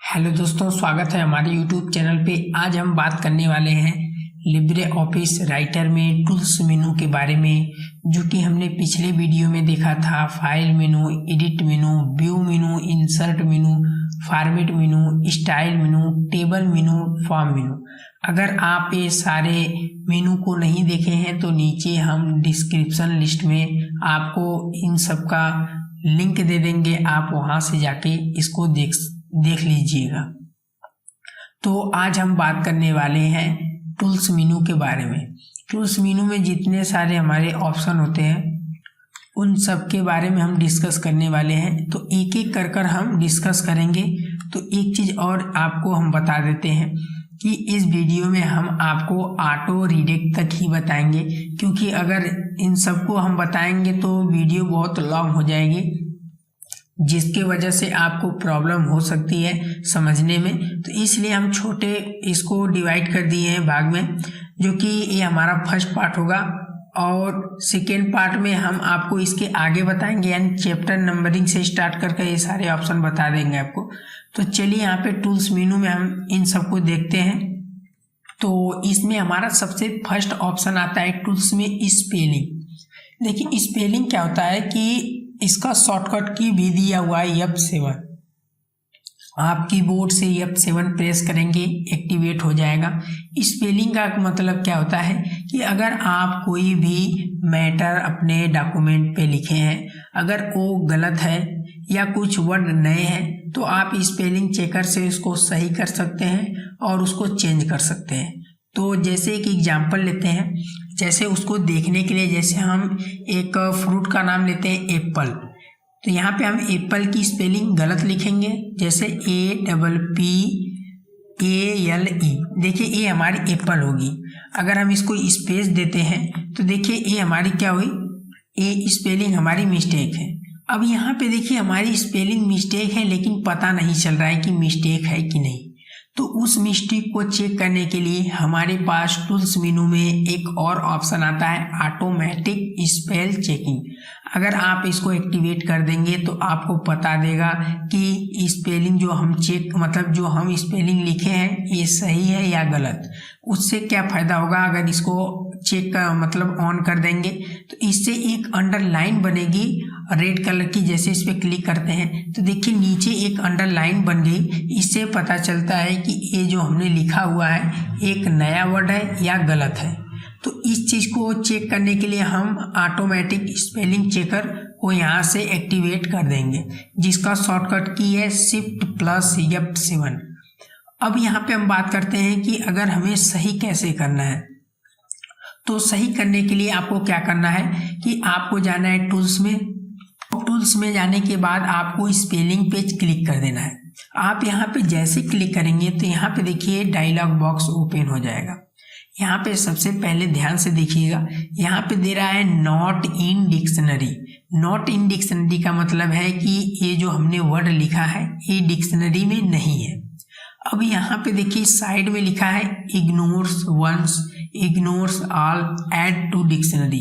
Hello दोस्तों, स्वागत है हमारे यूट्यूब चैनल पे। आज हम बात करने वाले हैं लिब्रे ऑफिस राइटर में टूल्स मेनू के बारे में, जो कि हमने पिछले वीडियो में देखा था। फाइल मेनू, एडिट मेनू, व्यू मेनू, इंसर्ट मेनू, फॉर्मेट मेनू, स्टाइल मेनू, टेबल मेनू, फॉर्म मेनू। अगर आप ये सारे मेनू को नहीं देखे हैं तो नीचे हम डिस्क्रिप्शन लिस्ट में आपको इन सब का लिंक दे देंगे, आप वहाँ से जाके इसको देख लीजिएगा। तो आज हम बात करने वाले हैं टूल्स मेनू के बारे में। टूल्स मेनू में जितने सारे हमारे ऑप्शन होते हैं उन सब के बारे में हम डिस्कस करने वाले हैं। तो एक एक कर हम डिस्कस करेंगे। तो एक चीज़ और आपको हम बता देते हैं कि इस वीडियो में हम आपको ऑटो रीडायरेक्ट तक ही बताएंगे, क्योंकि अगर इन सबको हम बताएंगे तो वीडियो बहुत लॉन्ग हो जाएगी, जिसके वजह से आपको प्रॉब्लम हो सकती है समझने में। तो इसलिए हम छोटे इसको डिवाइड कर दिए हैं भाग में, जो कि ये हमारा फर्स्ट पार्ट होगा। और सेकेंड पार्ट में हम आपको इसके आगे बताएंगे, यानी चैप्टर नंबरिंग से स्टार्ट करके ये सारे ऑप्शन बता देंगे आपको। तो चलिए यहाँ पे टूल्स मेनू में हम इन सबको देखते हैं। तो इसमें हमारा सबसे फर्स्ट ऑप्शन आता है टूल्स में स्पेलिंग। देखिए स्पेलिंग क्या होता है कि इसका शॉर्टकट की भी दिया हुआ है F7। आप कीबोर्ड से F7 प्रेस करेंगे, एक्टिवेट हो जाएगा। स्पेलिंग का मतलब क्या होता है कि अगर आप कोई भी मैटर अपने डॉक्यूमेंट पे लिखे हैं, अगर वो गलत है या कुछ वर्ड नए हैं, तो आप स्पेलिंग चेकर से उसको सही कर सकते हैं और उसको चेंज कर सकते हैं। तो जैसे एक एग्जाम्पल लेते हैं, जैसे उसको देखने के लिए, जैसे हम एक फ्रूट का नाम लेते हैं एप्पल। तो यहाँ पे हम एप्पल की स्पेलिंग गलत लिखेंगे, जैसे APPALE। देखिए ये हमारी एप्पल होगी। अगर हम इसको स्पेस देते हैं तो देखिए ये हमारी क्या हुई, ये स्पेलिंग हमारी मिस्टेक है। अब यहाँ पे देखिए हमारी स्पेलिंग मिस्टेक है, लेकिन पता नहीं चल रहा है कि मिस्टेक है कि नहीं। तो उस मिस्टेक को चेक करने के लिए हमारे पास टूल्स मेनू में एक और ऑप्शन आता है, ऑटोमेटिक स्पेल चेकिंग। अगर आप इसको एक्टिवेट कर देंगे तो आपको बता देगा कि स्पेलिंग जो हम चेक, मतलब जो हम स्पेलिंग लिखे हैं ये सही है या गलत। उससे क्या फ़ायदा होगा, अगर इसको चेक का मतलब ऑन कर देंगे तो इससे एक अंडरलाइन बनेगी रेड कलर की। जैसे इस पर क्लिक करते हैं तो देखिए नीचे एक अंडरलाइन बन गई। इससे पता चलता है कि ये जो हमने लिखा हुआ है एक नया वर्ड है या गलत है। तो इस चीज़ को चेक करने के लिए हम ऑटोमेटिक स्पेलिंग चेकर को यहाँ से एक्टिवेट कर देंगे, जिसका शॉर्टकट की है Shift+F7। अब यहाँ पे हम बात करते हैं कि अगर हमें सही कैसे करना है। तो सही करने के लिए आपको क्या करना है कि आपको जाना है टूल्स में। टूल्स में जाने के बाद आपको स्पेलिंग पेज क्लिक कर देना है। आप यहाँ पे जैसे क्लिक करेंगे तो यहाँ पे देखिए डायलॉग बॉक्स ओपन हो जाएगा। यहाँ पे सबसे पहले ध्यान से देखिएगा, यहाँ पे दे रहा है not in dictionary. Not in dictionary का मतलब है कि ये जो हमने वर्ड लिखा है ये डिक्शनरी में नहीं है। अब यहाँ पे देखिए साइड में लिखा है ignores once, ignores all, add to dictionary.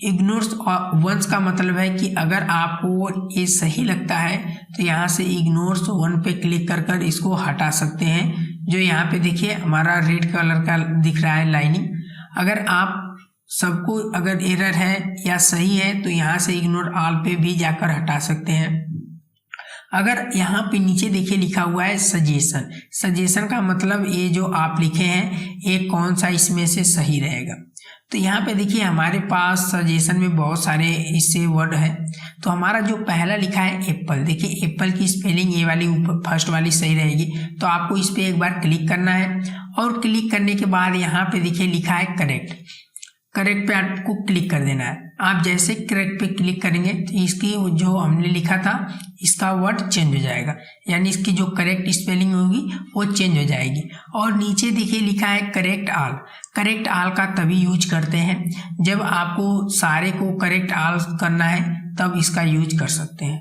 Ignores once का मतलब है कि अगर आपको ये सही लगता है तो यहाँ से इग्नोर्स वन पे क्लिक कर इसको हटा सकते हैं। जो यहाँ पे देखिए हमारा रेड कलर का दिख रहा है लाइनिंग। अगर आप सबको अगर एरर है या सही है तो यहाँ से इग्नोर ऑल पे भी जाकर हटा सकते हैं। अगर यहाँ पे नीचे देखिए लिखा हुआ है सजेशन। सजेशन का मतलब ये जो आप लिखे हैं ये कौन सा इसमें से सही रहेगा। तो यहाँ पे देखिए हमारे पास सजेशन में बहुत सारे इससे वर्ड है। तो हमारा जो पहला लिखा है एप्पल, देखिए एप्पल की स्पेलिंग ये वाली ऊपर फर्स्ट वाली सही रहेगी। तो आपको इस पर एक बार क्लिक करना है और क्लिक करने के बाद यहाँ पे देखिए लिखा है करेक्ट। करेक्ट पे आपको क्लिक कर देना है। आप जैसे करेक्ट पे क्लिक करेंगे तो इसकी जो हमने लिखा था इसका वर्ड चेंज हो जाएगा, यानी इसकी जो करेक्ट स्पेलिंग होगी वो चेंज हो जाएगी। और नीचे देखिए लिखा है करेक्ट ऑल। करेक्ट ऑल का तभी यूज करते हैं जब आपको सारे को करेक्ट ऑल करना है, तब इसका यूज कर सकते हैं।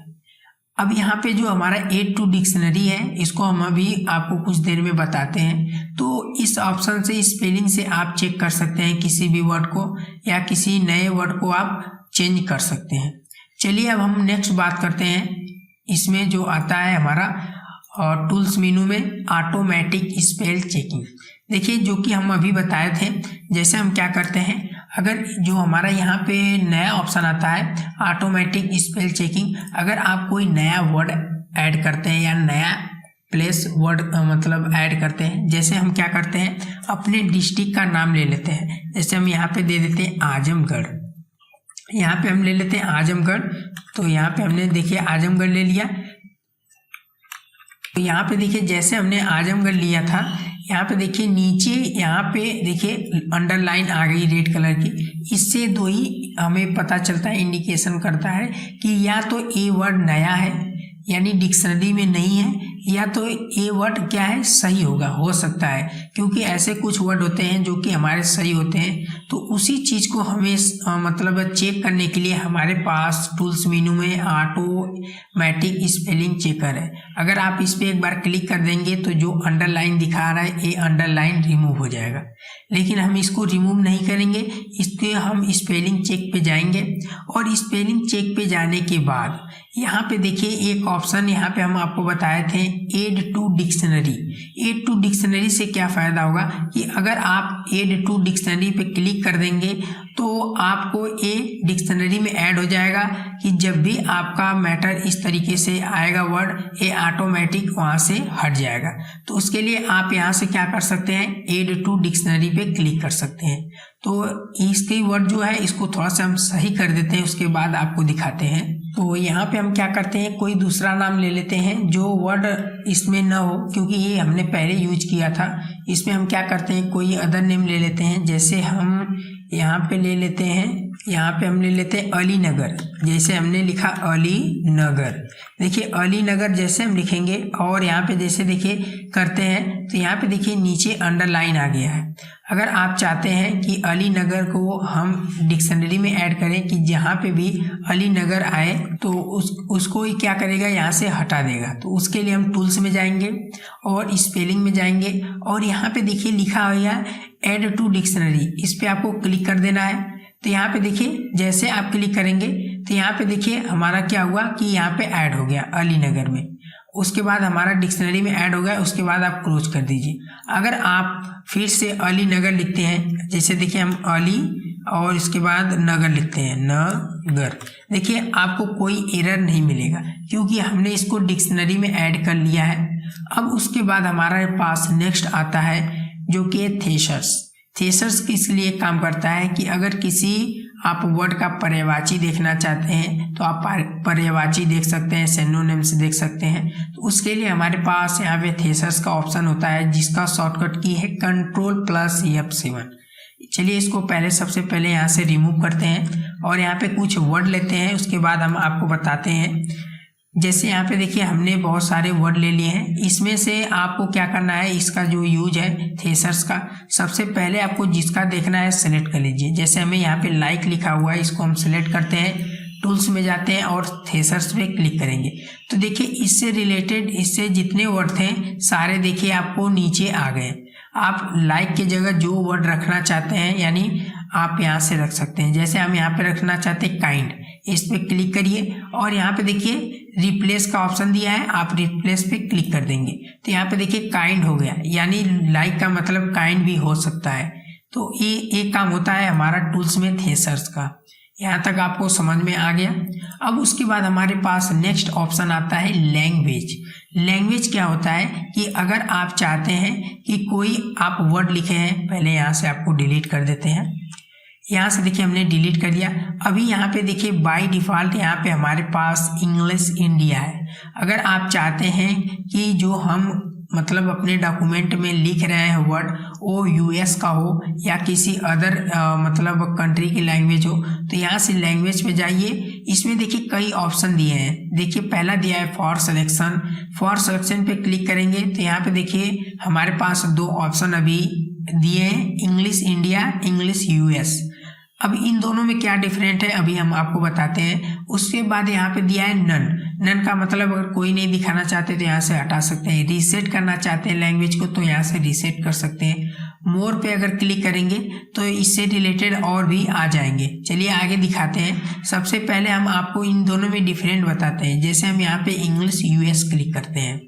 अब यहाँ पे जो हमारा ऐड टू डिक्शनरी है इसको हम अभी आपको कुछ देर में बताते हैं। तो इस ऑप्शन से स्पेलिंग से आप चेक कर सकते हैं किसी भी वर्ड को, या किसी नए वर्ड को आप चेंज कर सकते हैं। चलिए अब हम नेक्स्ट बात करते हैं। इसमें जो आता है हमारा और टूल्स मेनू में ऑटोमेटिक स्पेल चेकिंग। देखिए जो कि हम अभी बताए थे, जैसे हम क्या करते हैं, अगर जो हमारा यहाँ पे नया ऑप्शन आता है ऑटोमेटिक स्पेल चेकिंग, अगर आप कोई नया वर्ड ऐड करते हैं या नया प्लेस वर्ड मतलब ऐड करते हैं, जैसे हम क्या करते हैं अपने डिस्ट्रिक्ट का नाम ले लेते हैं, जैसे हम यहाँ पे दे देते हैं आजमगढ़, यहाँ पे हम ले लेते हैं आजमगढ़। तो यहाँ पे हमने देखिए आजमगढ़ ले लिया। तो यहाँ पे देखिए जैसे हमने आजमगढ़ लिया था, यहाँ पे देखिए नीचे यहाँ पे देखिए अंडरलाइन आ गई रेड कलर की। इससे दो ही हमें पता चलता है, इंडिकेशन करता है कि या तो ए वर्ड नया है यानी डिक्शनरी में नहीं है, या तो ए वर्ड क्या है सही होगा, हो सकता है, क्योंकि ऐसे कुछ वर्ड होते हैं जो कि हमारे सही होते हैं। तो उसी चीज़ को हमें मतलब चेक करने के लिए हमारे पास टूल्स मेनू में ऑटोमेटिक स्पेलिंग चेकर है। अगर आप इस पर एक बार क्लिक कर देंगे तो जो अंडरलाइन दिखा रहा है ये अंडरलाइन रिमूव हो जाएगा, लेकिन हम इसको रिमूव नहीं करेंगे, इसके हम स्पेलिंग चेक पे जाएंगे। और स्पेलिंग चेक पे जाने के बाद यहाँ पे देखिए एक ऑप्शन यहाँ पे हम आपको बताए थे add to dictionary. Add to dictionary से क्या फ़ायदा होगा कि अगर आप एड टू डिक्शनरी पे क्लिक कर देंगे तो आपको ए डिक्शनरी में ऐड हो जाएगा कि जब भी आपका मैटर इस तरीके से आएगा वर्ड, ये ऑटोमेटिक वहाँ से हट जाएगा। तो उसके लिए आप यहाँ से क्या कर सकते हैं, एड टू डिक्शनरी पे क्लिक कर सकते हैं। तो इसके वर्ड जो है इसको थोड़ा सा हम सही कर देते हैं, उसके बाद आपको दिखाते हैं। तो यहाँ पे हम क्या करते हैं, कोई दूसरा नाम ले लेते हैं जो वर्ड इसमें न हो, क्योंकि ये हमने पहले यूज किया था। इसमें हम क्या करते हैं, कोई अदर नेम ले लेते हैं, जैसे हम यहाँ पे ले लेते हैं, यहाँ पे हम ले लेते हैं अलीनगर। जैसे हमने लिखा अलीनगर, देखिए अलीनगर जैसे हम लिखेंगे और यहाँ पे जैसे देखिए करते हैं तो यहाँ पे देखिए नीचे अंडरलाइन आ गया है। अगर आप चाहते हैं कि अलीनगर को हम डिक्शनरी में ऐड करें कि जहाँ पे भी अलीनगर आए तो उसको ही क्या करेगा, यहाँ से हटा देगा। तो उसके लिए हम टूल्स में जाएंगे और स्पेलिंग में जाएंगे और यहाँ पे देखिए लिखा हुआ है ऐड टू डिक्शनरी, इस पे आपको क्लिक कर देना है। तो यहाँ पे देखिए जैसे आप क्लिक करेंगे तो यहाँ पे देखिए हमारा क्या हुआ कि यहाँ पे ऐड हो गया अलीनगर में, उसके बाद हमारा डिक्शनरी में ऐड हो गया। उसके बाद आप क्लोज कर दीजिए। अगर आप फिर से अलीनगर लिखते हैं, जैसे देखिए हम अली और इसके बाद नगर लिखते हैं नगर, देखिए आपको कोई एरर नहीं मिलेगा क्योंकि हमने इसको डिक्शनरी में ऐड कर लिया है। अब उसके बाद हमारे पास नेक्स्ट आता है जो कि थेसर्स। थेसर्स किस लिए काम करता है कि अगर किसी आप वर्ड का पर्यायवाची देखना चाहते हैं तो आप पर्यायवाची देख सकते हैं, सिनोनिम्स देख सकते हैं। तो उसके लिए हमारे पास यहाँ पे थेसर्स का ऑप्शन होता है जिसका शॉर्टकट की है Ctrl+F7। चलिए इसको सबसे पहले यहाँ से रिमूव करते हैं और यहाँ पे कुछ वर्ड लेते हैं, उसके बाद हम आपको बताते हैं। जैसे यहाँ पे देखिए हमने बहुत सारे वर्ड ले लिए हैं, इसमें से आपको क्या करना है, इसका जो यूज है थेसर्स का, सबसे पहले आपको जिसका देखना है सेलेक्ट कर लीजिए। जैसे हमें यहाँ पे लाइक लिखा हुआ है, इसको हम सेलेक्ट करते हैं, टूल्स में जाते हैं और थेसर्स पे क्लिक करेंगे। तो देखिए इससे रिलेटेड इससे जितने वर्ड थे सारे देखिए आपको नीचे आ गए। आप लाइक की जगह जो वर्ड रखना चाहते हैं यानी आप यहाँ से रख सकते हैं। जैसे हम यहाँ पे रखना चाहते हैं काइंड, इस पे क्लिक करिए और यहाँ पे देखिए रिप्लेस का ऑप्शन दिया है, आप रिप्लेस पे क्लिक कर देंगे तो यहाँ पे देखिए काइंड हो गया, यानी लाइक का मतलब काइंड भी हो सकता है। तो ये एक काम होता है हमारा टूल्स में थेसर्स का। यहाँ तक आपको समझ में आ गया। अब उसके बाद हमारे पास नेक्स्ट ऑप्शन आता है लैंग्वेज। लैंग्वेज क्या होता है कि अगर आप चाहते हैं कि कोई आप वर्ड लिखे हैं, पहले यहाँ से आपको डिलीट कर देते हैं। यहाँ से देखिए हमने डिलीट कर दिया। अभी यहाँ पे देखिए बाय डिफ़ॉल्ट यहाँ पे हमारे पास इंग्लिश इंडिया है। अगर आप चाहते हैं कि जो हम मतलब अपने डॉक्यूमेंट में लिख रहे हैं वर्ड वो यूएस का हो या किसी अदर मतलब कंट्री की लैंग्वेज हो, तो यहाँ से लैंग्वेज पे जाइए। इसमें देखिए कई ऑप्शन दिए हैं। देखिए पहला दिया है फॉर सिलेक्शन। फॉर सिलेक्शन पे क्लिक करेंगे तो यहाँ पे देखिए हमारे पास दो ऑप्शन अभी दिए हैं, इंग्लिश इंडिया, इंग्लिश यूएस। अब इन दोनों में क्या डिफरेंट है अभी हम आपको बताते हैं। उसके बाद यहाँ पे दिया है नन। नन का मतलब अगर कोई नहीं दिखाना चाहते तो यहाँ से हटा सकते हैं। रीसेट करना चाहते हैं लैंग्वेज को तो यहाँ से रीसेट कर सकते हैं। मोर पे अगर क्लिक करेंगे तो इससे रिलेटेड और भी आ जाएंगे। चलिए आगे दिखाते हैं। सबसे पहले हम आपको इन दोनों में डिफरेंट बताते हैं। जैसे हम यहाँ पे इंग्लिश यूएस क्लिक करते हैं,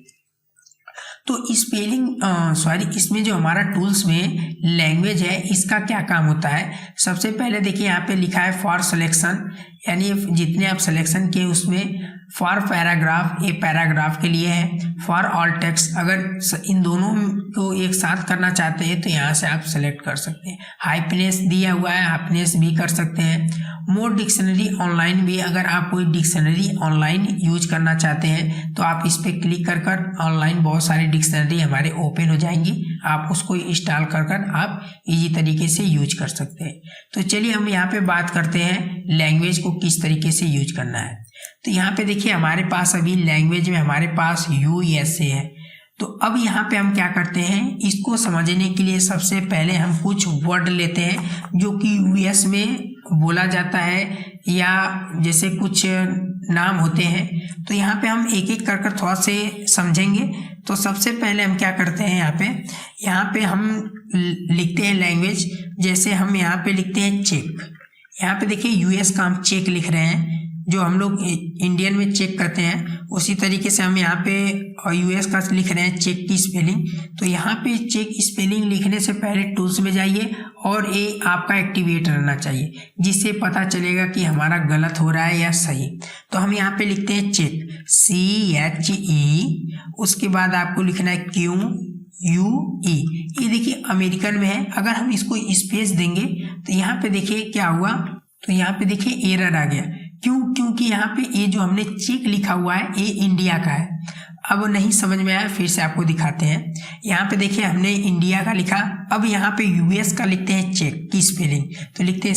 तो स्पेलिंग इसमें जो हमारा टूल्स में लैंग्वेज है इसका क्या काम होता है। सबसे पहले देखिए यहाँ पे लिखा है फॉर सिलेक्शन, यानी जितने आप सिलेक्शन किए उसमें। फॉर पैराग्राफ, ये पैराग्राफ के लिए है। फॉर ऑल टेक्स्ट, अगर इन दोनों को एक साथ करना चाहते हैं तो यहाँ से आप सेलेक्ट कर सकते हैं। हाइपनेस दिया हुआ है, हाइपनेस भी कर सकते हैं। मोर डिक्शनरी ऑनलाइन भी, अगर आप कोई डिक्शनरी ऑनलाइन यूज करना चाहते हैं तो आप इस पर क्लिक कर कर ऑनलाइन बहुत सारी डिक्शनरी हमारे ओपन हो जाएंगी, आप उसको इंस्टॉल कर कर आप इजी तरीके से यूज कर सकते हैं। तो चलिए हम यहाँ पे बात करते हैं लैंग्वेज को किस तरीके से यूज करना है। तो यहाँ पे देखिए हमारे पास अभी लैंग्वेज में हमारे पास USA है। तो अब यहाँ पे हम क्या करते हैं, इसको समझने के लिए सबसे पहले हम कुछ वर्ड लेते हैं जो कि US में बोला जाता है, या जैसे कुछ नाम होते हैं। तो यहाँ पे हम एक एक कर कर थोड़ा से समझेंगे। तो सबसे पहले हम क्या करते हैं, यहाँ पे हम लिखते हैं लैंग्वेज। जैसे हम यहाँ पे लिखते हैं चेक। यहाँ पे देखिए US का हम चेक लिख रहे हैं, जो हम लोग इंडियन में चेक करते हैं उसी तरीके से हम यहाँ पे US का लिख रहे हैं चेक की स्पेलिंग। तो यहाँ पे चेक स्पेलिंग लिखने से पहले टूल्स में जाइए और ये आपका एक्टिवेट रहना चाहिए, जिससे पता चलेगा कि हमारा गलत हो रहा है या सही। तो हम यहाँ पे लिखते हैं चेक, CHE। उसके बाद आपको लिखना है QUE। ये देखिए अमेरिकन में है, अगर हम इसको स्पेस देंगे तो यहाँ पे देखिए क्या हुआ, तो यहाँ पे देखिए एरर आ गया। क्योंकि यहाँ पे ये जो हमने चेक लिखा हुआ है ये इंडिया का है। अब नहीं समझ में आया, फिर से आपको दिखाते हैं। यहाँ पे देखिए हमने इंडिया का लिखा, अब यहाँ पे US का लिखते हैं चेक की स्पेलिंग। तो लिखते हैं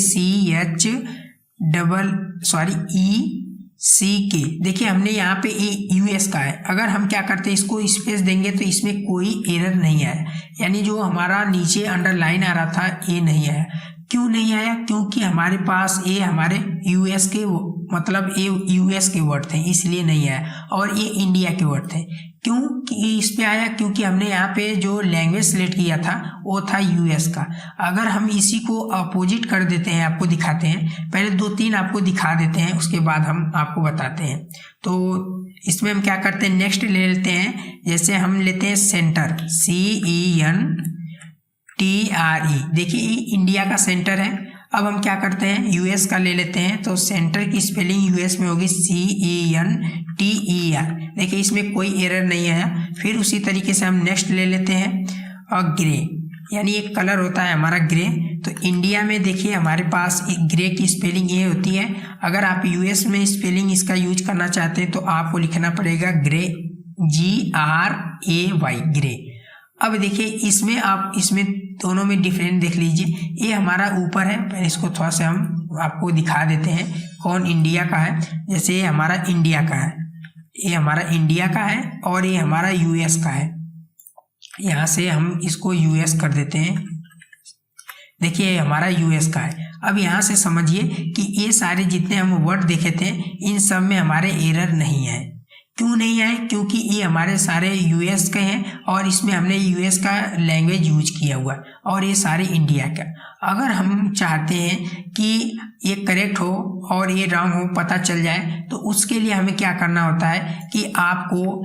CHECK। देखिए हमने यहाँ पे US का है, अगर हम क्या करते हैं इसको स्पेस देंगे तो इसमें कोई एरर नहीं आया, यानी जो हमारा नीचे अंडरलाइन आ रहा था ये नहीं आया। क्यों नहीं आया, क्योंकि हमारे पास ये हमारे US के मतलब ये US के वर्ड थे इसलिए नहीं आया, और ये इंडिया के वर्ड थे। क्यों कि इस पे आया, क्योंकि हमने यहाँ पे जो लैंग्वेज सेलेक्ट किया था वो था US का। अगर हम इसी को अपोजिट कर देते हैं, आपको दिखाते हैं, पहले 2-3 आपको दिखा देते हैं उसके बाद हम आपको बताते हैं। तो इसमें हम क्या करते हैं, नेक्स्ट ले लेते हैं। जैसे हम लेते हैं सेंटर, CENTRE। देखिए ये इंडिया का सेंटर है। अब हम क्या करते हैं US का ले लेते हैं, तो सेंटर की स्पेलिंग US में होगी CENTER। देखिए इसमें कोई एरर नहीं आया। फिर उसी तरीके से हम नेक्स्ट ले लेते हैं और ग्रे, यानी एक कलर होता है हमारा ग्रे। तो इंडिया में देखिए हमारे पास ग्रे की स्पेलिंग ये होती है। अगर आप US में स्पेलिंग इसका यूज करना चाहते हैं तो आपको लिखना पड़ेगा ग्रे, GRAY, ग्रे। अब देखिए इसमें दोनों में डिफरेंट देख लीजिए। ये हमारा ऊपर है, पहले इसको थोड़ा सा हम आपको दिखा देते हैं कौन इंडिया का है। जैसे ये हमारा इंडिया का है, ये हमारा इंडिया का है, और ये हमारा US का है। यहाँ से हम इसको US कर देते हैं। देखिए ये हमारा US का है। अब यहाँ से समझिए कि ये सारे जितने हम वर्ड देखे थे इन सब में हमारे एरर नहीं है। क्यों नहीं आए, क्योंकि ये हमारे सारे US के हैं और इसमें हमने US का लैंग्वेज यूज किया हुआ है, और ये सारे इंडिया का। अगर हम चाहते हैं कि ये करेक्ट हो और ये रॉन्ग हो पता चल जाए, तो उसके लिए हमें क्या करना होता है कि आपको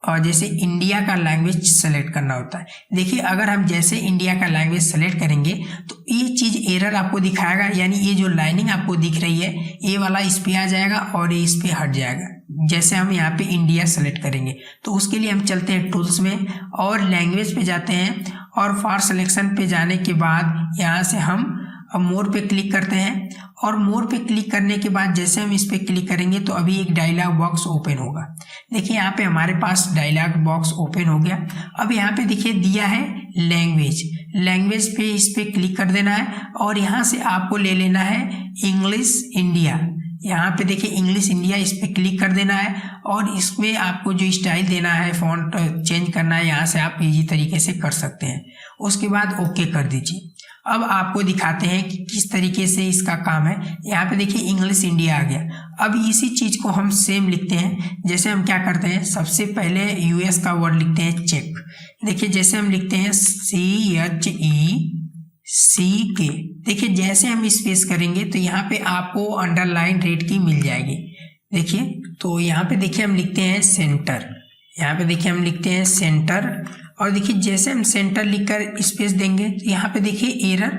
और जैसे इंडिया का लैंग्वेज सेलेक्ट करना होता है। देखिए अगर हम जैसे इंडिया का लैंग्वेज सेलेक्ट करेंगे तो ये चीज़ एरर आपको दिखाएगा, यानी ये जो लाइनिंग आपको दिख रही है ये वाला इस पे आ जाएगा और ये इस पे हट जाएगा। जैसे हम यहाँ पे इंडिया सेलेक्ट करेंगे तो उसके लिए हम चलते हैं टूल्स में और लैंग्वेज पे जाते हैं, और फॉर सिलेक्शन पे जाने के बाद यहाँ से हम अब मोर पे क्लिक करते हैं, और मोर पे क्लिक करने के बाद जैसे हम इस पे क्लिक करेंगे तो अभी एक डायलॉग बॉक्स ओपन होगा। देखिए यहाँ पे हमारे पास डायलॉग बॉक्स ओपन हो गया। अब यहाँ पे देखिए दिया है लैंग्वेज पे इस पे क्लिक कर देना है, और यहाँ से आपको ले लेना है इंग्लिश इंडिया। यहाँ पे देखिए इंग्लिश इंडिया, इस पे क्लिक कर देना है, और इसमें आपको जो स्टाइल देना है फॉन्ट चेंज करना है यहाँ से आप इजी तरीके से कर सकते हैं। उसके बाद ओके कर दीजिए। अब आपको दिखाते हैं कि किस तरीके से इसका काम है। यहाँ पे देखिए इंग्लिश इंडिया आ गया। अब इसी चीज को हम सेम लिखते हैं। जैसे हम क्या करते हैं, सबसे पहले US का वर्ड लिखते हैं चेक। देखिए जैसे हम लिखते हैं CHECK। देखिए जैसे हम स्पेस करेंगे तो यहाँ पे आपको अंडरलाइन रेड की मिल जाएगी। देखिए तो यहाँ पे देखिए हम लिखते हैं सेंटर, यहाँ पे देखिए हम लिखते हैं सेंटर, और देखिए जैसे हम सेंटर लिखकर स्पेस देंगे तो यहाँ पे देखिए एरर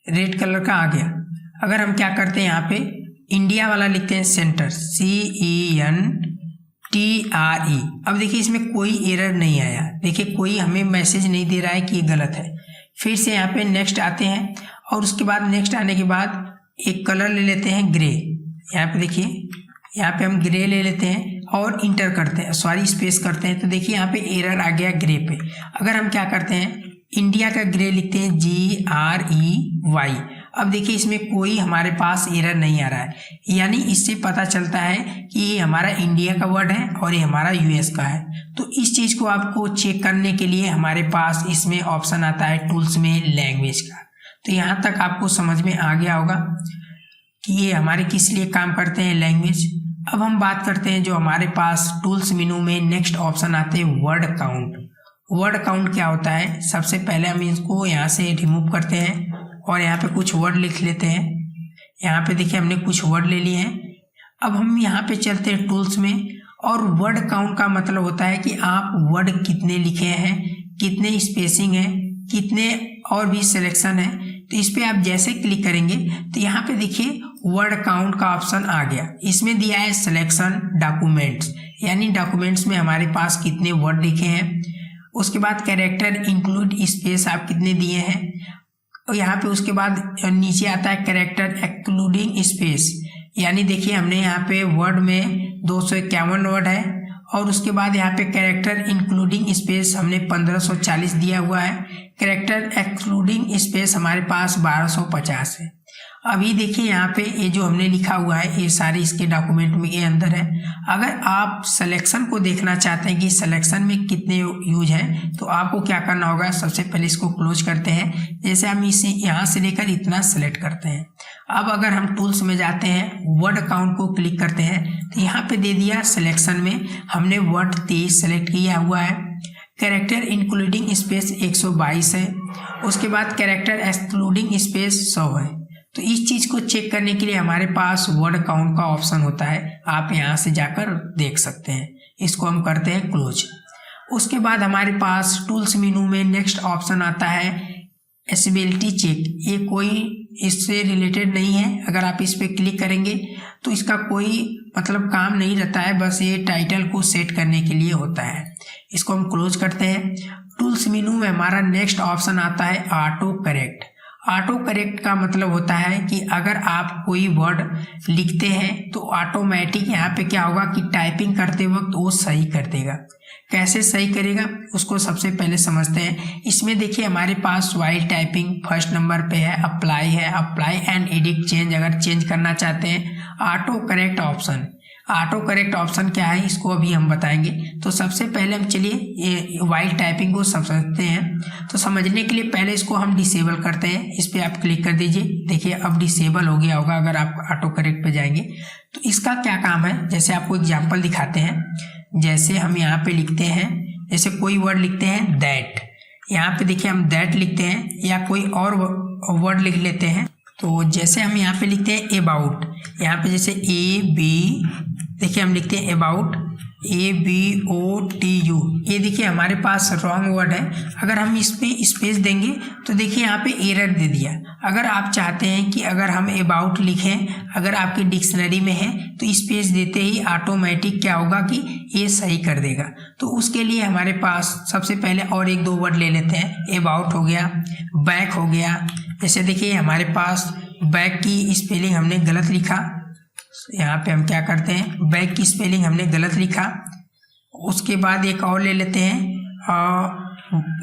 रेड कलर का आ गया। अगर हम क्या करते हैं यहाँ पे इंडिया वाला लिखते हैं सेंटर, CENTRE। अब देखिए इसमें कोई एरर नहीं आया, देखिए कोई हमें मैसेज नहीं दे रहा है कि ये गलत है। फिर से यहाँ पे नेक्स्ट आते हैं और उसके बाद नेक्स्ट आने के बाद एक कलर ले लेते हैं ग्रे। यहाँ पे देखिए यहाँ पे हम ग्रे ले लेते हैं और इंटर करते हैं, सॉरी स्पेस करते हैं, तो देखिए यहाँ पे एरर आ गया ग्रे पे। अगर हम क्या करते हैं इंडिया का ग्रे लिखते हैं GREY। अब देखिए इसमें कोई हमारे पास एरर नहीं आ रहा है, यानी इससे पता चलता है कि ये हमारा इंडिया का वर्ड है और ये हमारा US का है। तो इस चीज़ को आपको चेक करने के लिए हमारे पास इसमें ऑप्शन आता है टूल्स में लैंग्वेज का। तो यहाँ तक आपको समझ में आ गया होगा कि ये हमारे किस लिए काम करते हैं, लैंग्वेज। अब हम बात करते हैं जो हमारे पास टूल्स मेनू में नेक्स्ट ऑप्शन आते हैं वर्ड काउंट। वर्ड काउंट क्या होता है, सबसे पहले हम इसको यहाँ से रिमूव करते हैं और यहाँ पे कुछ वर्ड लिख लेते हैं। यहाँ पे देखिए हमने कुछ वर्ड ले लिए हैं। अब हम यहाँ पे चलते हैं टूल्स में, और वर्ड काउंट का मतलब होता है कि आप वर्ड कितने लिखे हैं, कितने स्पेसिंग है, कितने और भी सिलेक्शन है। तो इस पर आप जैसे क्लिक करेंगे तो यहाँ पे देखिए वर्ड काउंट का ऑप्शन आ गया। इसमें दिया है सिलेक्शन डॉक्यूमेंट्स, यानी डॉक्यूमेंट्स में हमारे पास कितने वर्ड लिखे हैं। उसके बाद कैरेक्टर इंक्लूड स्पेस आप कितने दिए हैं, और यहाँ पे उसके बाद नीचे आता है कैरेक्टर एक्सक्लूडिंग स्पेस, यानी देखिए हमने यहाँ पे वर्ड में 251 वर्ड है, और उसके बाद यहाँ पे कैरेक्टर इंक्लूडिंग स्पेस हमने 1540 दिया हुआ है। कैरेक्टर एक्सक्लूडिंग स्पेस हमारे पास 1250 है। अभी देखिए यहाँ पे ये जो हमने लिखा हुआ है ये सारे इसके डॉक्यूमेंट में ये अंदर है। अगर आप सिलेक्शन को देखना चाहते हैं कि सिलेक्शन में कितने यूज हैं, तो आपको क्या करना होगा, सबसे पहले इसको क्लोज करते हैं। जैसे हम इसे यहाँ से लेकर इतना सेलेक्ट करते हैं। अब अगर हम टूल्स में जाते हैं, वर्ड काउंट को क्लिक करते हैं, तो यहाँ पे दे दिया सिलेक्शन में हमने वर्ड 23 सेलेक्ट किया हुआ है। कैरेक्टर इंक्लूडिंग स्पेस 122 है। उसके बाद कैरेक्टर एक्सक्लूडिंग स्पेस 100 है। तो इस चीज़ को चेक करने के लिए हमारे पास वर्ड काउंट का ऑप्शन होता है, आप यहाँ से जाकर देख सकते हैं। इसको हम करते हैं क्लोज। उसके बाद हमारे पास टूल्स मेनू में नेक्स्ट ऑप्शन आता है एसेबिलिटी चेक। ये कोई इससे रिलेटेड नहीं है, अगर आप इस पर क्लिक करेंगे तो इसका कोई मतलब काम नहीं रहता है, बस ये टाइटल को सेट करने के लिए होता है। इसको हम क्लोज करते हैं। टूल्स मेनू में हमारा नेक्स्ट ऑप्शन आता है ऑटो करेक्ट। ऑटो करेक्ट का मतलब होता है कि अगर आप कोई वर्ड लिखते हैं तो ऑटोमेटिक यहाँ पे क्या होगा कि टाइपिंग करते वक्त वो सही कर देगा। कैसे सही करेगा उसको सबसे पहले समझते हैं। इसमें देखिए हमारे पास वाइल टाइपिंग फर्स्ट नंबर पे है, अप्लाई एंड एडिट चेंज अगर चेंज करना चाहते हैं। Auto correct option, auto correct option क्या है इसको अभी हम बताएंगे। तो सबसे पहले हम चलिए ये वाइल टाइपिंग को समझते हैं। तो समझने के लिए पहले इसको हम डिसेबल करते हैं। इस पर आप क्लिक कर दीजिए, देखिए अब डिसेबल हो गया होगा अगर आप ऑटो करेक्ट पे जाएंगे। तो इसका क्या काम है, जैसे आपको एग्जांपल दिखाते हैं। जैसे हम यहाँ पे लिखते हैं, जैसे कोई वर्ड लिखते हैं दैट, यहाँ पे देखिए हम दैट लिखते हैं, या कोई और वर्ड लिख लेते हैं। तो जैसे हम यहाँ पे लिखते हैं अबाउट, यहाँ पे जैसे देखिए हम लिखते हैं अबाउट, ABOUT। ये देखिए हमारे पास रॉन्ग वर्ड है। अगर हम इस पे स्पेस देंगे तो देखिए यहाँ पे एरर दे दिया। अगर आप चाहते हैं कि अगर हम अबाउट लिखें, अगर आपके डिक्शनरी में है तो स्पेस देते ही ऑटोमेटिक क्या होगा कि ये सही कर देगा। तो उसके लिए हमारे पास सबसे पहले और एक दो वर्ड ले लेते हैं। अबाउट हो गया, बैक हो गया। जैसे देखिए हमारे पास बैक की स्पेलिंग हमने गलत लिखा, यहाँ पे हम क्या करते हैं बैक की स्पेलिंग हमने गलत लिखा। उसके बाद एक और ले लेते हैं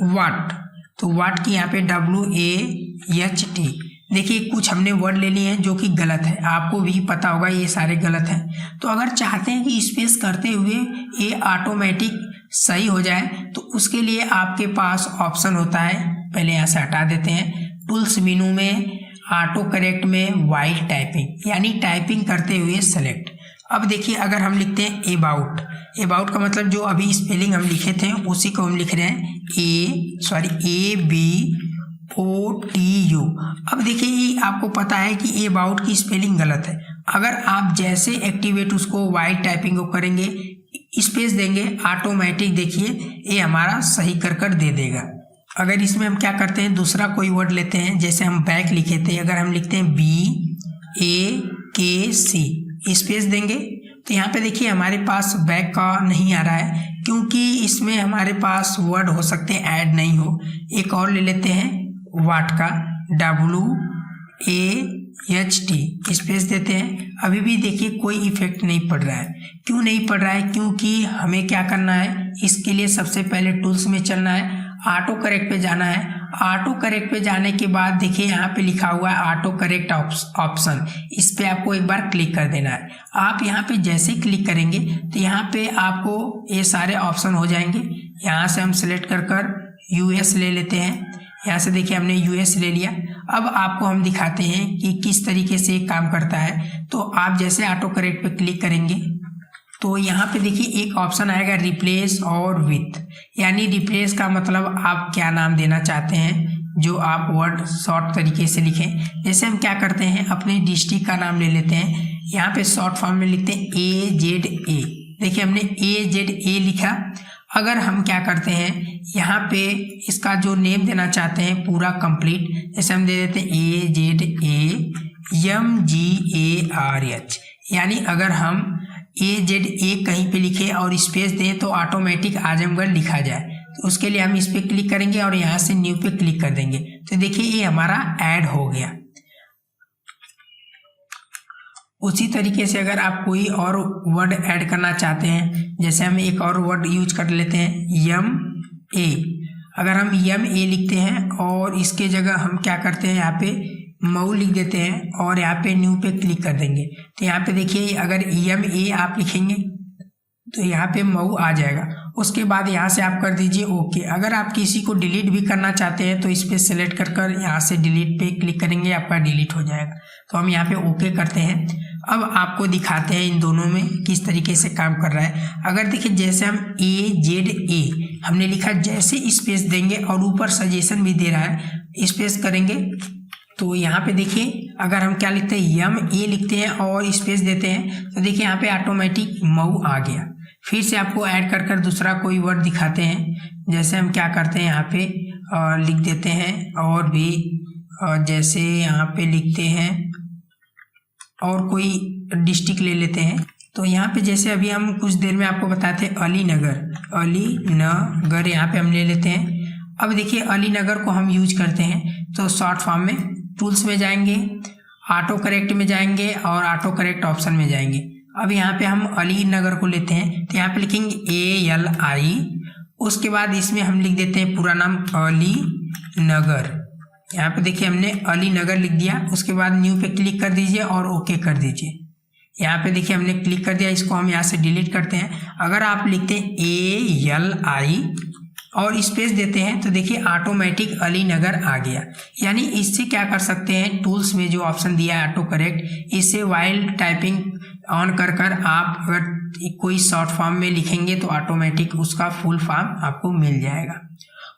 वाट, तो वाट की यहाँ पे WAHT। देखिए कुछ हमने वर्ड ले लिए हैं जो कि गलत है, आपको भी पता होगा ये सारे गलत हैं। तो अगर चाहते हैं कि स्पेस करते हुए ये ऑटोमेटिक सही हो जाए तो उसके लिए आपके पास ऑप्शन होता है, पहले यहाँ से हटा देते हैं। टूल्स मेनू में ऑटो करेक्ट में वाइल टाइपिंग, यानी टाइपिंग करते हुए सेलेक्ट। अब देखिए अगर हम लिखते हैं अबाउट, अबाउट का मतलब जो अभी स्पेलिंग हम लिखे थे उसी को हम लिख रहे हैं ABOUTU। अब देखिए ये आपको पता है कि अबाउट की स्पेलिंग गलत है। अगर आप जैसे एक्टिवेट उसको वाइल टाइपिंग को करेंगे स्पेस देंगे ऑटोमेटिक देखिए ये हमारा सही कर दे देगा। अगर इसमें हम क्या करते हैं, दूसरा कोई वर्ड लेते हैं, जैसे हम बैक लिखे थे, अगर हम लिखते हैं BAKC स्पेस देंगे तो यहाँ पे देखिए हमारे पास बैक का नहीं आ रहा है, क्योंकि इसमें हमारे पास वर्ड हो सकते हैं ऐड नहीं हो। एक और ले लेते हैं वाट का, WAHT स्पेस देते हैं। अभी भी देखिए कोई इफेक्ट नहीं पड़ रहा है। क्यों नहीं पड़ रहा है, क्योंकि हमें क्या करना है, इसके लिए सबसे पहले टूल्स में चलना है, ऑटो करेक्ट पे जाना है। ऑटो करेक्ट पे जाने के बाद देखिए यहाँ पे लिखा हुआ है ऑटो करेक्ट ऑप्शन, इस पे आपको एक बार क्लिक कर देना है। आप यहाँ पे जैसे क्लिक करेंगे तो यहाँ पे आपको ये सारे ऑप्शन हो जाएंगे। यहाँ से हम सिलेक्ट कर US ले लेते हैं। यहाँ से देखिए हमने US ले लिया। अब आपको हम दिखाते हैं कि किस तरीके से काम करता है। तो आप जैसे ऑटो करेक्ट पे क्लिक करेंगे तो यहाँ पे देखिए एक ऑप्शन आएगा रिप्लेस और विथ, यानी रिप्लेस का मतलब आप क्या नाम देना चाहते हैं, जो आप वर्ड शॉर्ट तरीके से लिखें। जैसे हम क्या करते हैं, अपने डिस्ट्रिक्ट का नाम ले लेते हैं, यहाँ पे शॉर्ट फॉर्म में लिखते हैं AZA। देखिए हमने AZA लिखा। अगर हम क्या करते हैं, यहाँ पे इसका जो नेम देना चाहते हैं पूरा कंप्लीट, जैसे हम दे देते हैं AZAMGARH, यानी अगर हम AZA कहीं पे लिखे और स्पेस दें तो ऑटोमेटिक आजमगढ़ लिखा जाए। तो उसके लिए हम इस पे क्लिक करेंगे और यहाँ से न्यू पे क्लिक कर देंगे। तो देखिए ये हमारा ऐड हो गया। उसी तरीके से अगर आप कोई और वर्ड ऐड करना चाहते हैं, जैसे हम एक और वर्ड यूज कर लेते हैं MA। अगर हम MA लिखते हैं और इसके जगह हम क्या करते हैं, यहाँ पे मऊ लिख देते हैं और यहाँ पे न्यू पे क्लिक कर देंगे। तो यहाँ पे देखिए अगर MA आप लिखेंगे तो यहाँ पे मऊ आ जाएगा। उसके बाद यहाँ से आप कर दीजिए ओके। अगर आप किसी को डिलीट भी करना चाहते हैं तो इस पे सेलेक्ट कर यहाँ से डिलीट पे क्लिक करेंगे, आपका डिलीट हो जाएगा। तो हम यहाँ पे ओके करते हैं। अब आपको दिखाते हैं इन दोनों में किस तरीके से काम कर रहा है। अगर देखिए जैसे हम AZA हमने लिखा, जैसे स्पेस देंगे और ऊपर सजेशन भी दे रहा है, स्पेस करेंगे तो यहाँ पे देखिए अगर हम क्या लिखते हैं MA लिखते हैं और स्पेस देते हैं तो देखिए यहाँ पे ऑटोमेटिक मऊ आ गया। फिर से आपको ऐड कर दूसरा कोई वर्ड दिखाते हैं। जैसे हम क्या करते हैं, यहाँ पे लिख देते हैं और भी, जैसे यहाँ पे लिखते हैं और कोई डिस्ट्रिक्ट ले लेते हैं। तो यहाँ पे जैसे अभी हम कुछ देर में आपको बताते हैं अलीनगर यहाँ पे हम ले लेते हैं। अब देखिए अलीनगर को हम यूज करते हैं तो शॉर्ट फॉर्म में टूल्स में जाएंगे, ऑटो करेक्ट में जाएंगे और ऑटो करेक्ट ऑप्शन में जाएंगे। अब यहाँ पे हम अलीनगर को लेते हैं तो यहाँ पे लिखेंगे ALI। उसके बाद इसमें हम लिख देते हैं पूरा नाम अलीनगर। यहाँ पे देखिए हमने अलीनगर लिख दिया। उसके बाद न्यू पे क्लिक कर दीजिए और ओके कर दीजिए। यहाँ पे देखिए हमने क्लिक कर दिया। इसको हम यहाँ से डिलीट करते हैं। अगर आप लिखते हैं ALI और स्पेस देते हैं तो देखिए ऑटोमेटिक अलीनगर आ गया। यानी इससे क्या कर सकते हैं, टूल्स में जो ऑप्शन दिया है ऑटो करेक्ट, इससे वाइल टाइपिंग ऑन कर आप अगर कोई शॉर्ट फॉर्म में लिखेंगे तो ऑटोमेटिक उसका फुल फॉर्म आपको मिल जाएगा।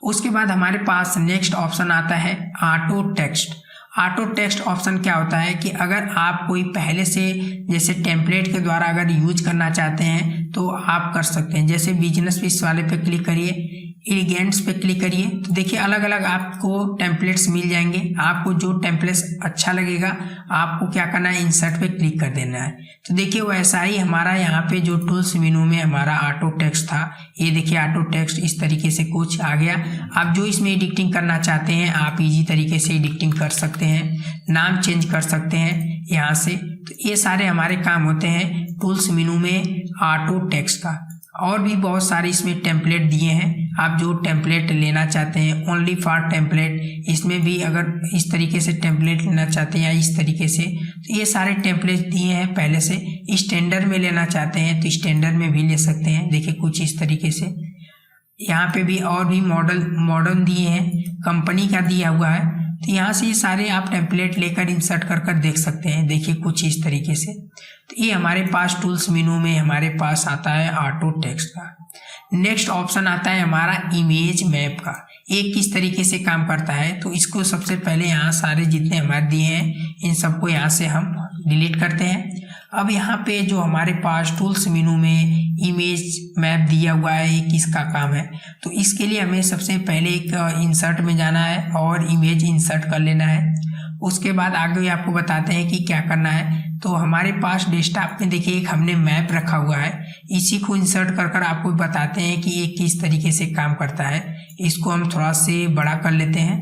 उसके बाद हमारे पास नेक्स्ट ऑप्शन आता है auto text. Auto text option क्या होता है कि अगर आप कोई पहले से जैसे टेम्पलेट के द्वारा अगर यूज करना चाहते हैं तो आप कर सकते हैं। जैसे बिजनेस पीस वाले पे क्लिक करिए, एलिगेंट्स पे क्लिक करिए तो देखिए अलग अलग आपको टेम्पलेट्स मिल जाएंगे। आपको जो टेम्पलेट्स अच्छा लगेगा आपको क्या करना है, इंसर्ट पे क्लिक कर देना है। तो देखिए वैसा ही हमारा यहाँ पे जो टूल्स मेनू में हमारा ऑटो टेक्स्ट था, ये देखिए ऑटो टेक्स्ट इस तरीके से कुछ आ गया। आप जो इसमें एडिटिंग करना चाहते हैं आप इजी तरीके से एडिटिंग कर सकते हैं, नाम चेंज कर सकते हैं यहाँ से। तो ये सारे हमारे काम होते हैं टूल्स मेनू में ऑटो टेक्स्ट का। और भी बहुत सारे इसमें टेम्पलेट दिए हैं। आप जो टेम्पलेट लेना चाहते हैं ओनली फॉर टेम्पलेट, इसमें भी अगर इस तरीके से टेम्पलेट लेना चाहते हैं या इस तरीके से, तो ये सारे टेम्पलेट दिए हैं पहले से। स्टैंडर्ड में लेना चाहते हैं तो स्टैंडर्ड में भी ले सकते हैं। देखिए कुछ इस तरीके से। यहाँ पे भी और भी मॉडर्न दिए हैं, कंपनी का दिया हुआ है। तो यहाँ से ये सारे आप टेम्पलेट लेकर इंसर्ट कर देख सकते हैं। देखिए कुछ इस तरीके से। तो ये हमारे पास टूल्स मेनू में हमारे पास आता है ऑटो टेक्स्ट का। नेक्स्ट ऑप्शन आता है हमारा इमेज मैप का। ये किस तरीके से काम करता है, तो इसको सबसे पहले यहाँ सारे जितने हमारे दिए हैं इन सबको यहाँ से हम डिलीट करते हैं। अब यहाँ पे जो हमारे पास टूल्स मेनू में इमेज मैप दिया हुआ है, ये किसका काम है? तो इसके लिए हमें सबसे पहले एक इंसर्ट में जाना है और इमेज इंसर्ट कर लेना है। उसके बाद आगे आपको बताते हैं कि क्या करना है। तो हमारे पास डेस्कटॉप में देखिए एक हमने मैप रखा हुआ है, इसी को इंसर्ट कर आपको बताते हैं कि ये किस तरीके से काम करता है। इसको हम थोड़ा से बड़ा कर लेते हैं।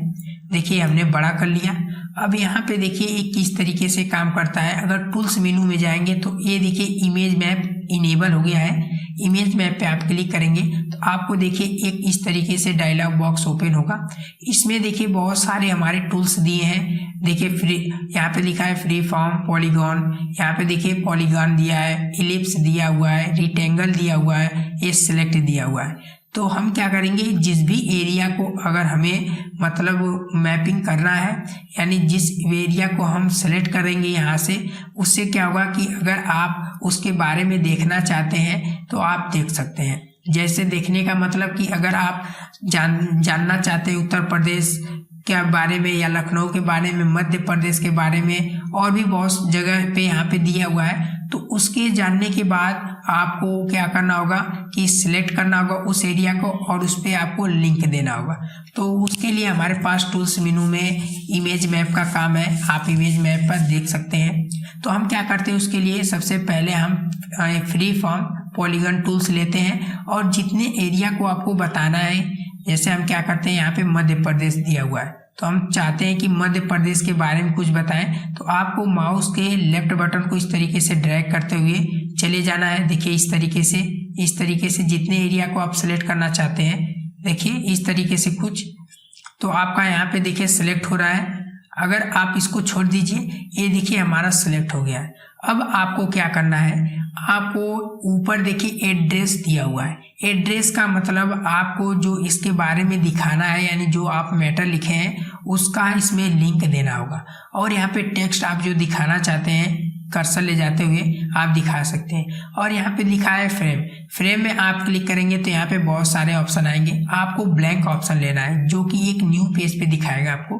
देखिए हमने बड़ा कर लिया। अब यहाँ पे देखिए ये किस तरीके से काम करता है। अगर टूल्स मेनू में जाएंगे तो ये देखिए इमेज मैप इनेबल हो गया है। इमेज मैप पे आप क्लिक करेंगे तो आपको देखिए एक इस तरीके से डायलॉग बॉक्स ओपन होगा। इसमें देखिए बहुत सारे हमारे टूल्स दिए हैं। देखिए फ्री, यहाँ पे लिखा है फ्री फॉर्म, पॉलीगॉन, यहाँ पे देखिए पॉलीगॉन दिया है, इलिप्स दिया हुआ है, रेक्टेंगल दिया हुआ है, ये सिलेक्ट दिया हुआ है। तो हम क्या करेंगे, जिस भी एरिया को अगर हमें मतलब मैपिंग करना है, यानी जिस एरिया को हम सेलेक्ट करेंगे यहाँ से, उससे क्या होगा कि अगर आप उसके बारे में देखना चाहते हैं तो आप देख सकते हैं। जैसे देखने का मतलब कि अगर आप जानना चाहते हैं उत्तर प्रदेश के बारे में या लखनऊ के बारे में, मध्य प्रदेश के बारे में, और भी बहुत जगह पे यहाँ पे दिया हुआ है, तो उसके जानने के बाद आपको क्या करना होगा कि सिलेक्ट करना होगा उस एरिया को और उस पर आपको लिंक देना होगा। तो उसके लिए हमारे पास टूल्स मेनू में इमेज मैप का काम है, आप इमेज मैप पर देख सकते हैं। तो हम क्या करते हैं, उसके लिए सबसे पहले हम फ्री फॉर्म पॉलीगॉन टूल्स लेते हैं और जितने एरिया को आपको बताना है, जैसे हम क्या करते हैं, यहाँ पे मध्य प्रदेश दिया हुआ है तो हम चाहते हैं कि मध्य प्रदेश के बारे में कुछ बताएं, तो आपको माउस के लेफ्ट बटन को इस तरीके से ड्रैग करते हुए चले जाना है। देखिए इस तरीके से जितने एरिया को आप सेलेक्ट करना चाहते हैं, देखिए इस तरीके से कुछ, तो आपका यहाँ पे देखिए सिलेक्ट हो रहा है। अगर आप इसको छोड़ दीजिए, ये देखिए हमारा सिलेक्ट हो गया है। अब आपको क्या करना है, आपको ऊपर देखिए एड्रेस दिया हुआ है। एड्रेस का मतलब आपको जो इसके बारे में दिखाना है, यानी जो आप मैटर लिखे हैं उसका इसमें लिंक देना होगा। और यहाँ पे टेक्स्ट आप जो दिखाना चाहते हैं, कर्सर ले जाते हुए आप दिखा सकते हैं। और यहाँ पे लिखा है फ्रेम में आप क्लिक करेंगे तो यहाँ पे बहुत सारे ऑप्शन आएंगे। आपको ब्लैंक ऑप्शन लेना है जो कि एक न्यू पेज पे दिखाएगा आपको।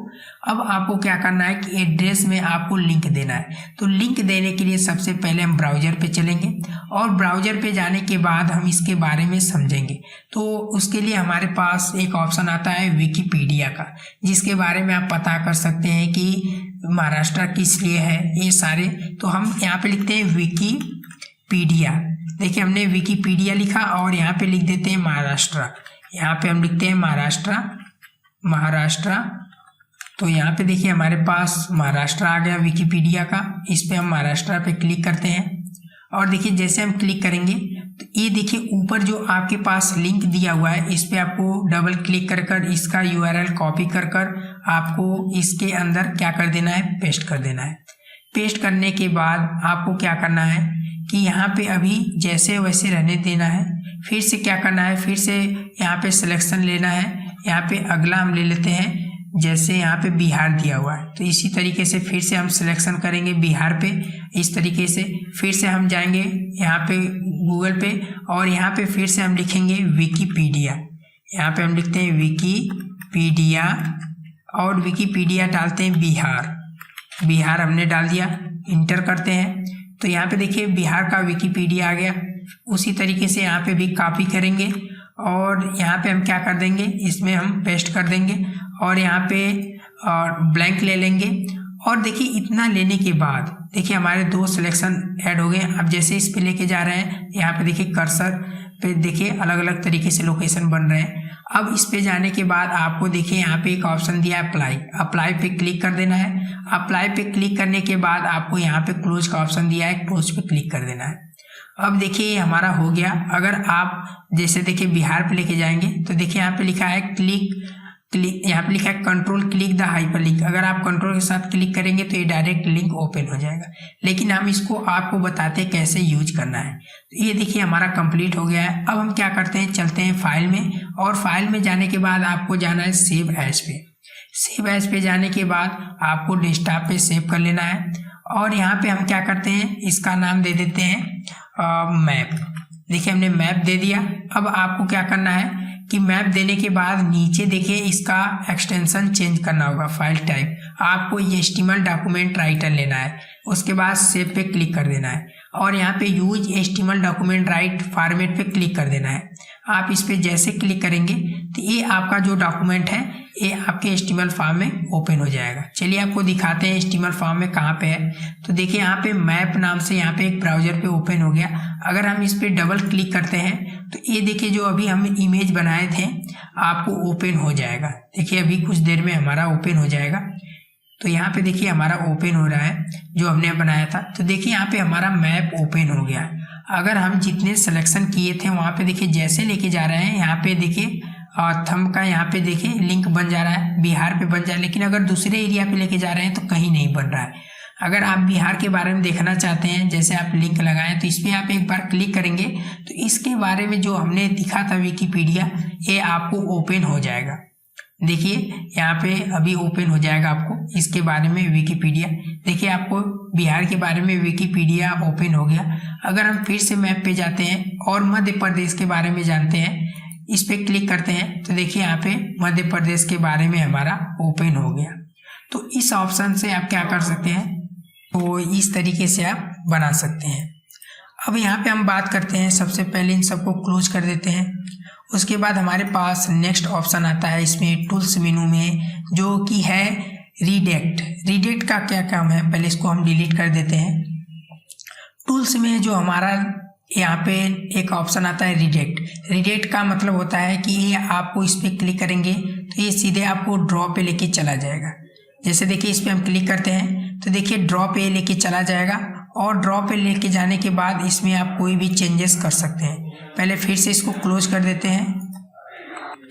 अब आपको क्या करना है कि एड्रेस में आपको लिंक देना है। तो लिंक देने के लिए सबसे पहले हम ब्राउजर पे चलेंगे और ब्राउजर पे जाने के बाद हम इसके बारे में समझेंगे। तो उसके लिए हमारे पास एक ऑप्शन आता है विकिपीडिया का, जिसके बारे में आप पता कर सकते हैं कि महाराष्ट्र किस लिए है, ये सारे। तो हम यहाँ पे लिखते हैं विकिपीडिया। देखिए हमने विकिपीडिया लिखा और यहाँ पे लिख देते हैं महाराष्ट्र। यहाँ पे हम लिखते हैं महाराष्ट्र। तो यहाँ पे देखिए हमारे पास महाराष्ट्र आ गया विकिपीडिया का। इस पे हम महाराष्ट्र पे क्लिक करते हैं और देखिए जैसे हम क्लिक करेंगे तो ये देखिए ऊपर जो आपके पास लिंक दिया हुआ है, इस पे आपको डबल क्लिक कर इसका URL कॉपी कर आपको इसके अंदर क्या कर देना है, पेस्ट कर देना है। पेस्ट करने के बाद आपको क्या करना है कि यहाँ पे अभी जैसे वैसे रहने देना है। फिर से क्या करना है, फिर से यहाँ पे सिलेक्शन लेना है। यहाँ पे अगला हम ले लेते हैं, जैसे यहाँ पे बिहार दिया हुआ है तो इसी तरीके से फिर से हम सिलेक्शन करेंगे बिहार पे। इस तरीके से फिर से हम जाएंगे यहाँ पे गूगल पे और यहाँ पे फिर से हम लिखेंगे विकिपीडिया। यहाँ पे हम लिखते हैं विकिपीडिया और विकिपीडिया डालते हैं बिहार हमने डाल दिया, इंटर करते हैं तो यहाँ पे देखिए बिहार का विकिपीडिया आ गया। उसी तरीके से यहाँ पे भी कॉपी करेंगे और यहाँ पे हम क्या कर देंगे, इसमें हम पेस्ट कर देंगे और यहाँ पे ब्लैंक ले लेंगे। और देखिए इतना लेने के बाद देखिए हमारे 2 सिलेक्शन ऐड हो गए। अब जैसे इस पे लेके जा रहे हैं, यहाँ पे देखिए कर्सर पे देखिए अलग अलग तरीके से लोकेशन बन रहे हैं। अब इस पे जाने के बाद आपको देखिए यहाँ पे एक ऑप्शन दिया है अप्लाई पे क्लिक कर देना है। अप्लाई पे क्लिक करने के बाद आपको यहाँ पे क्लोज का ऑप्शन दिया है, क्लोज पे क्लिक कर देना है। अब देखिए हमारा हो गया। अगर आप जैसे देखिए बिहार पे लेके जाएंगे तो देखिए यहाँ पे लिखा है यहाँ पे लिखा है control click the hyper link. अगर आप कंट्रोल के साथ क्लिक करेंगे तो ये डायरेक्ट लिंक ओपन हो जाएगा, लेकिन हम इसको आपको बताते हैं कैसे यूज करना है। तो ये देखिए हमारा कंप्लीट हो गया है। अब हम क्या करते हैं, चलते हैं फाइल में और फाइल में जाने के बाद आपको जाना है सेव एज पे। सेव एज पे जाने के बाद आपको डेस्कटॉप पे सेव कर लेना है और यहाँ पे हम क्या करते हैं, इसका नाम दे देते हैं मैप। देखिए हमने मैप दे दिया। अब आपको क्या करना है कि मैप देने के बाद नीचे देखिए इसका एक्सटेंशन चेंज करना होगा। फाइल टाइप आपको ये HTML डॉक्यूमेंट राइटर लेना है, उसके बाद सेव पे क्लिक कर देना है और यहाँ पे use HTML document right format पे क्लिक कर देना है। आप इस पे जैसे क्लिक करेंगे तो ये आपका जो डॉक्यूमेंट है ये आपके HTML फॉर्म में ओपन हो जाएगा। चलिए आपको दिखाते हैं HTML फॉर्म में कहाँ पे है। तो देखिए यहाँ पे मैप नाम से यहाँ पे एक ब्राउजर पे ओपन हो गया। अगर हम इस पे डबल क्लिक करते हैं तो ये देखिए जो अभी हम इमेज बनाए थे आपको ओपन हो जाएगा। देखिए अभी कुछ देर में हमारा ओपन हो जाएगा। तो यहाँ पे देखिए हमारा ओपन हो रहा है जो हमने बनाया था। तो देखिए यहाँ पे हमारा मैप ओपन हो गया। अगर हम जितने सिलेक्शन किए थे वहाँ पे देखिए जैसे लेके जा रहे हैं, यहाँ पे देखिए थंब का यहाँ पे देखिए लिंक बन जा रहा है, बिहार पे बन जा रहा है। लेकिन अगर दूसरे एरिया पे लेके जा रहे हैं तो कहीं नहीं बन रहा है। अगर आप बिहार के बारे में देखना चाहते हैं, जैसे आप लिंक लगाएं तो इस पर आप एक बार क्लिक करेंगे तो इसके बारे में जो हमने दिखा था विकिपीडिया ये आपको ओपन हो जाएगा। देखिए यहाँ पे अभी ओपन हो जाएगा आपको इसके बारे में विकिपीडिया। देखिए आपको बिहार के बारे में विकिपीडिया ओपन हो गया। अगर हम फिर से मैप पे जाते हैं और मध्य प्रदेश के बारे में जानते हैं, इस पे क्लिक करते हैं तो देखिए यहाँ पे मध्य प्रदेश के बारे में हमारा ओपन हो गया। तो इस ऑप्शन से आप क्या कर सकते हैं, तो इस तरीके से आप बना सकते हैं। अब यहाँ पे हम बात करते हैं, सबसे पहले इन सबको क्लोज कर देते हैं। उसके बाद हमारे पास नेक्स्ट ऑप्शन आता है इसमें टूल्स मेनू में, जो कि है रिडेक्ट। रिडेक्ट का क्या काम है, पहले इसको हम डिलीट कर देते हैं। टूल्स में जो हमारा यहाँ पे एक ऑप्शन आता है रिडेक्ट। रिडेक्ट का मतलब होता है कि ये आपको इस पर क्लिक करेंगे तो ये सीधे आपको ड्रॉ पे लेके चला जाएगा। जैसे देखिए इस पर हम क्लिक करते हैं तो देखिए ड्रॉ पे लेके चला जाएगा और ड्रॉ पे लेके जाने के बाद इसमें आप कोई भी चेंजेस कर सकते हैं। पहले फिर से इसको क्लोज कर देते हैं।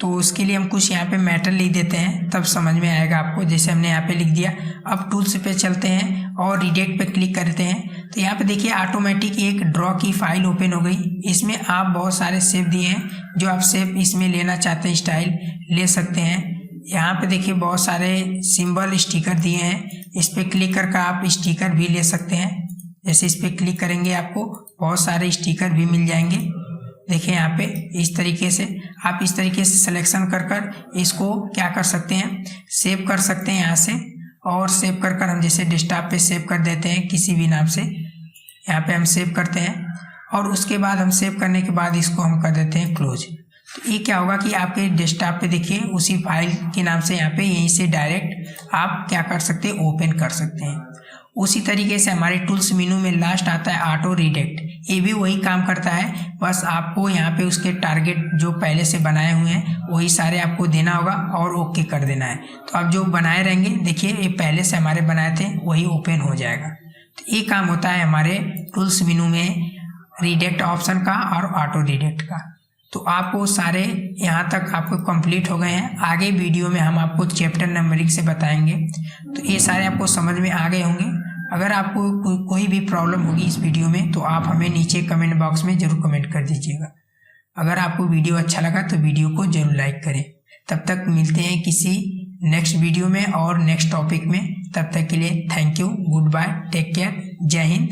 तो उसके लिए हम कुछ यहाँ पे मैटर लिख देते हैं, तब समझ में आएगा आपको। जैसे हमने यहाँ पे लिख दिया। अब टूल्स पे चलते हैं और रिडेक्ट पे क्लिक करते हैं तो यहाँ पे देखिए ऑटोमेटिक एक ड्रॉ की फाइल ओपन हो गई। इसमें आप बहुत सारे शेप दिए हैं, जो आप शेप इसमें लेना चाहते हैं स्टाइल ले सकते हैं। यहाँ पे देखिए बहुत सारे सिंबल स्टिकर दिए हैं, इस पर क्लिक करके आप स्टिकर भी ले सकते हैं। जैसे इस पर क्लिक करेंगे आपको बहुत सारे स्टिकर भी मिल जाएंगे। देखिए यहाँ पे इस तरीके से आप इस तरीके से सिलेक्शन कर इसको क्या कर सकते हैं, सेव कर सकते हैं यहाँ से। और सेव कर हम जैसे डेस्कटॉप पे सेव कर देते हैं किसी भी नाम से, यहाँ पे हम सेव करते हैं और उसके बाद हम सेव करने के बाद इसको हम कर देते हैं क्लोज। तो ये क्या होगा कि आपके डेस्कटॉप पे देखिए उसी फाइल के नाम से यहाँ पे यहीं से डायरेक्ट आप क्या कर सकते हैं, ओपन कर सकते हैं। उसी तरीके से हमारे टूल्स मेनू में लास्ट आता है ऑटो रिडेक्ट। ये भी वही काम करता है, बस आपको यहाँ पे उसके टारगेट जो पहले से बनाए हुए हैं वही सारे आपको देना होगा और ओके कर देना है। तो आप जो बनाए रहेंगे देखिए ये पहले से हमारे बनाए थे वही ओपन हो जाएगा। तो ये काम होता है हमारे टूल्स मेनू में रिडेक्ट ऑप्शन का और ऑटो रिडेक्ट का। तो आपको सारे यहाँ तक आपको कंप्लीट हो गए हैं। आगे वीडियो में हम आपको चैप्टर नंबरिंग से बताएंगे। तो ये सारे आपको समझ में आ गए होंगे। अगर आपको कोई भी प्रॉब्लम होगी इस वीडियो में तो आप हमें नीचे कमेंट बॉक्स में ज़रूर कमेंट कर दीजिएगा। अगर आपको वीडियो अच्छा लगा तो वीडियो को ज़रूर लाइक करें। तब तक मिलते हैं किसी नेक्स्ट वीडियो में और नेक्स्ट टॉपिक में। तब तक के लिए thank you, goodbye, take care, जय हिंद।